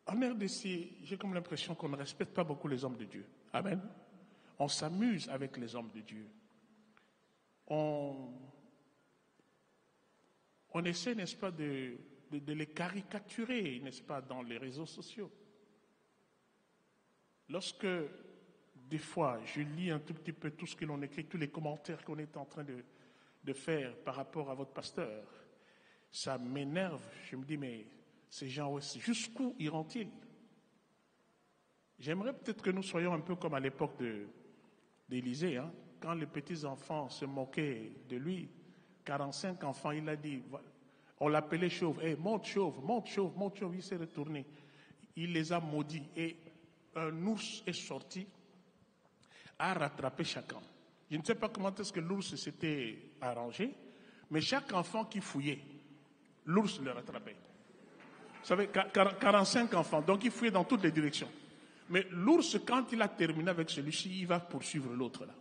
En RDC, j'ai comme l'impression qu'on ne respecte pas beaucoup les hommes de Dieu. Amen. On s'amuse avec les hommes de Dieu. On essaie, n'est-ce pas, de les caricaturer, n'est-ce pas, dans les réseaux sociaux. Lorsque, des fois, je lis un tout petit peu tout ce que l'on écrit, tous les commentaires qu'on est en train de faire par rapport à votre pasteur, ça m'énerve. Je me dis, mais ces gens, jusqu'où iront-ils? J'aimerais peut-être que nous soyons un peu comme à l'époque d'Élisée, hein, quand les petits-enfants se moquaient de lui. 45 enfants, il a dit, on l'appelait chauve, hey, monte chauve, monte chauve, monte chauve, il s'est retourné. Il les a maudits et un ours est sorti, a rattrapé chacun. Je ne sais pas comment est-ce que l'ours s'était arrangé, mais chaque enfant qui fouillait, l'ours le rattrapait. Vous savez, 45 enfants, donc il fouillait dans toutes les directions. Mais l'ours, quand il a terminé avec celui-ci, il va poursuivre l'autre là.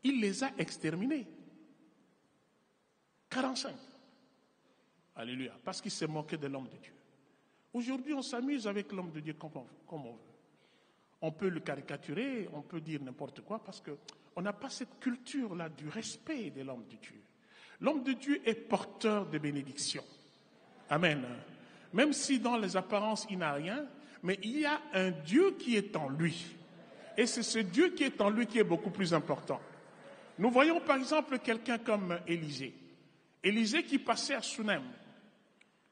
Il les a exterminés. 45. Alléluia. Parce qu'il s'est moqué de l'homme de Dieu. Aujourd'hui, on s'amuse avec l'homme de Dieu comme on veut. On peut le caricaturer, on peut dire n'importe quoi, parce qu'on n'a pas cette culture-là du respect de l'homme de Dieu. L'homme de Dieu est porteur de bénédiction. Amen. Même si dans les apparences, il n'a rien, mais il y a un Dieu qui est en lui. Et c'est ce Dieu qui est en lui qui est beaucoup plus important. Nous voyons par exemple quelqu'un comme Élisée. Élisée qui passait à Sunem.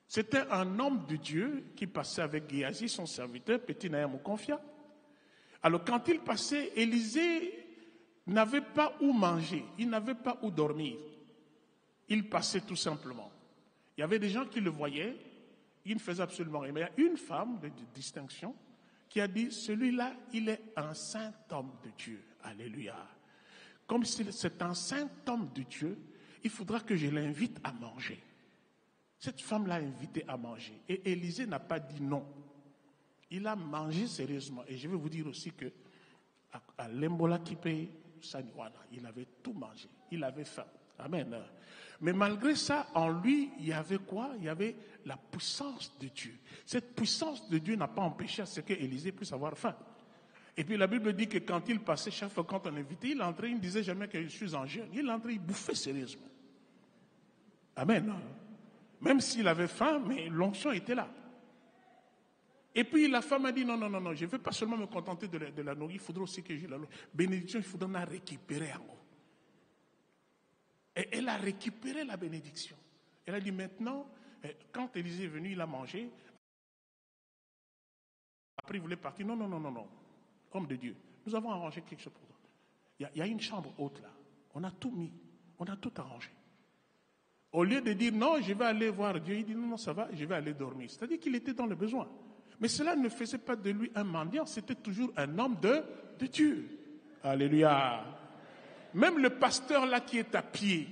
C'était un homme de Dieu qui passait avec Géasi, son serviteur, petit Naëm Confia. Alors quand il passait, Élisée n'avait pas où manger, il n'avait pas où dormir. Il passait tout simplement. Il y avait des gens qui le voyaient, il ne faisait absolument rien. Mais il y a une femme de distinction qui a dit, celui-là, il est un saint homme de Dieu. Alléluia. Comme si c'est un saint homme de Dieu, il faudra que je l'invite à manger. Cette femme l'a invité à manger. Et Élisée n'a pas dit non. Il a mangé sérieusement. Et je vais vous dire aussi que à l'Embola Kipé, il avait tout mangé. Il avait faim. Amen. Mais malgré ça, en lui, il y avait quoi? Il y avait la puissance de Dieu. Cette puissance de Dieu n'a pas empêché à ce que Élisée puisse avoir faim. Et puis la Bible dit que quand il passait, chaque fois quand on invitait, il entrait, il ne disait jamais que je suis en jeûne. Il entrait, il bouffait sérieusement. Amen. Même s'il avait faim, mais l'onction était là. Et puis la femme a dit non, je ne veux pas seulement me contenter de la nourrir, il faudra aussi que je la nourris. Bénédiction, il faudra la récupérer en haut. Et elle a récupéré la bénédiction. Elle a dit maintenant, quand Élisée est venu, il a mangé. Après, il voulait partir. Non. Homme de Dieu, nous avons arrangé quelque chose pour toi. Il y a une chambre haute là. On a tout mis. On a tout arrangé. Au lieu de dire non, je vais aller voir Dieu, il dit non, ça va, je vais aller dormir. C'est-à-dire qu'il était dans le besoin. Mais cela ne faisait pas de lui un mendiant, c'était toujours un homme de Dieu. Alléluia. Même le pasteur là qui est à pied,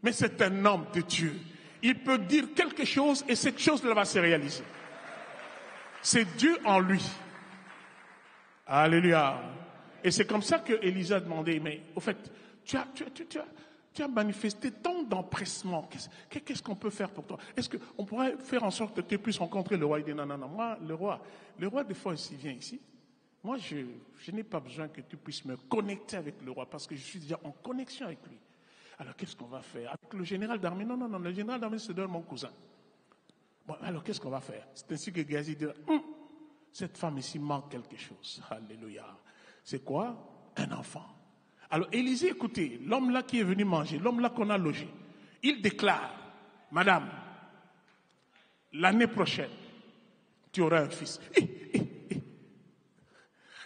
mais c'est un homme de Dieu. Il peut dire quelque chose et cette chose-là va se réaliser. C'est Dieu en lui. Alléluia. Et c'est comme ça que Élisée a demandé, mais au fait, tu as manifesté tant d'empressement. Qu'est-ce qu'on peut faire pour toi? Est-ce qu'on pourrait faire en sorte que tu puisses rencontrer le roi? Il dit non, moi, le roi des fois, s'il vient ici, moi, je n'ai pas besoin que tu puisses me connecter avec le roi parce que je suis déjà en connexion avec lui. Alors, qu'est-ce qu'on va faire? Avec le général d'armée? Non, le général d'armée, c'est mon cousin. Bon, alors, qu'est-ce qu'on va faire? C'est ainsi que Géasi dit, cette femme ici manque quelque chose. Alléluia. C'est quoi? Un enfant. Alors, Élisée, écoutez, l'homme là qui est venu manger, l'homme là qu'on a logé, il déclare, madame, l'année prochaine, tu auras un fils.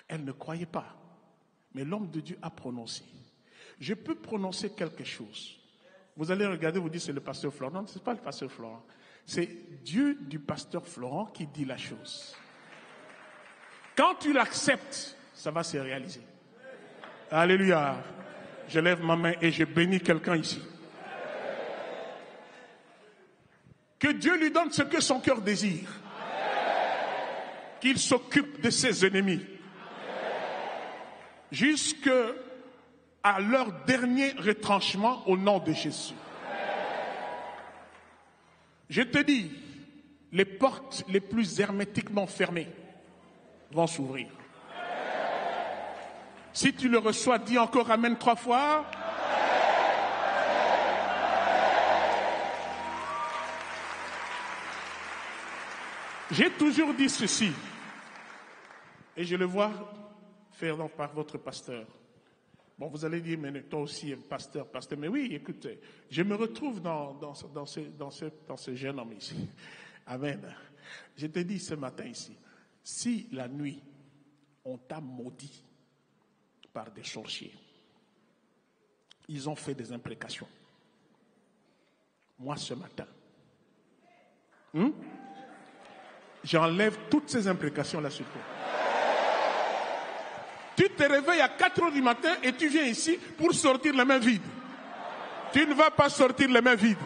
Elle ne croyait pas. Mais l'homme de Dieu a prononcé. Je peux prononcer quelque chose. Vous allez regarder, vous dites c'est le pasteur Florent. Non, ce n'est pas le pasteur Florent. C'est Dieu du pasteur Florent qui dit la chose. Quand tu l'acceptes, ça va se réaliser. Alléluia. Je lève ma main et je bénis quelqu'un ici. Que Dieu lui donne ce que son cœur désire. Qu'il s'occupe de ses ennemis. Jusqu'à leur dernier retranchement au nom de Jésus. Je te dis, les portes les plus hermétiquement fermées vont s'ouvrir. Si tu le reçois, dis encore Amen 3 fois. J'ai toujours dit ceci, et je le vois faire par votre pasteur. Bon, vous allez dire, mais toi aussi, pasteur. Mais oui, écoutez, je me retrouve dans ce jeune homme ici. Amen. Je te dis ce matin ici, si la nuit, on t'a maudit par des sorciers, ils ont fait des imprécations. Moi, ce matin, j'enlève toutes ces imprécations-là sur toi. Tu te réveilles à 4 heures du matin et tu viens ici pour sortir les mains vides. Tu ne vas pas sortir les mains vides.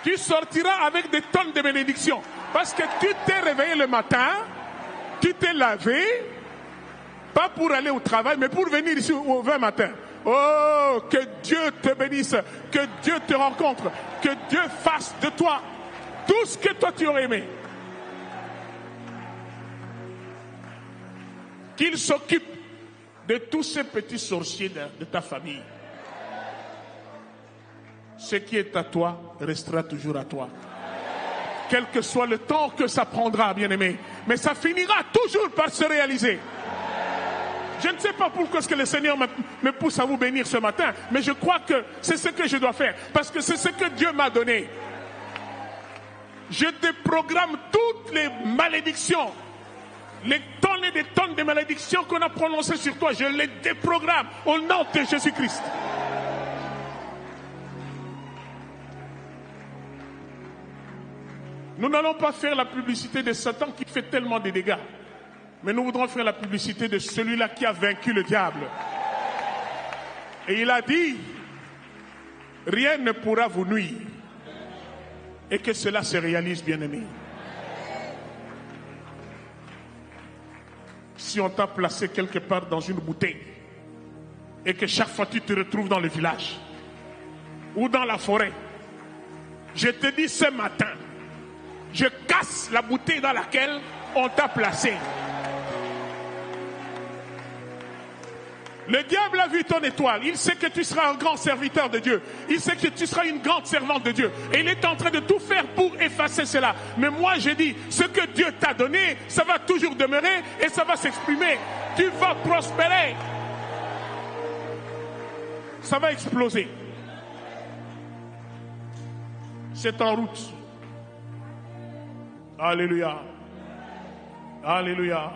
Tu sortiras avec des tonnes de bénédictions. Parce que tu t'es réveillé le matin, tu t'es lavé, pas pour aller au travail, mais pour venir ici au 20 matin. Oh, que Dieu te bénisse, que Dieu te rencontre, que Dieu fasse de toi tout ce que toi tu aurais aimé. Qu'il s'occupe de tous ces petits sorciers de ta famille. Ce qui est à toi restera toujours à toi. Quel que soit le temps que ça prendra, bien-aimé. Mais ça finira toujours par se réaliser. Je ne sais pas pourquoi est-ce que le Seigneur me pousse à vous bénir ce matin, mais je crois que c'est ce que je dois faire, parce que c'est ce que Dieu m'a donné. Je déprogramme toutes les malédictions, les tonnes et des tonnes de malédictions qu'on a prononcées sur toi, je les déprogramme au nom de Jésus-Christ. Nous n'allons pas faire la publicité de Satan qui fait tellement de dégâts. Mais nous voudrons faire la publicité de celui-là qui a vaincu le diable. Et il a dit, rien ne pourra vous nuire. Et que cela se réalise, bien-aimé. Si on t'a placé quelque part dans une bouteille, et que chaque fois tu te retrouves dans le village, ou dans la forêt, je te dis ce matin, je casse la bouteille dans laquelle on t'a placé. Le diable a vu ton étoile. Il sait que tu seras un grand serviteur de Dieu. Il sait que tu seras une grande servante de Dieu. Et il est en train de tout faire pour effacer cela. Mais moi, j'ai dit, ce que Dieu t'a donné, ça va toujours demeurer et ça va s'exprimer. Tu vas prospérer. Ça va exploser. C'est en route. Alléluia. Alléluia.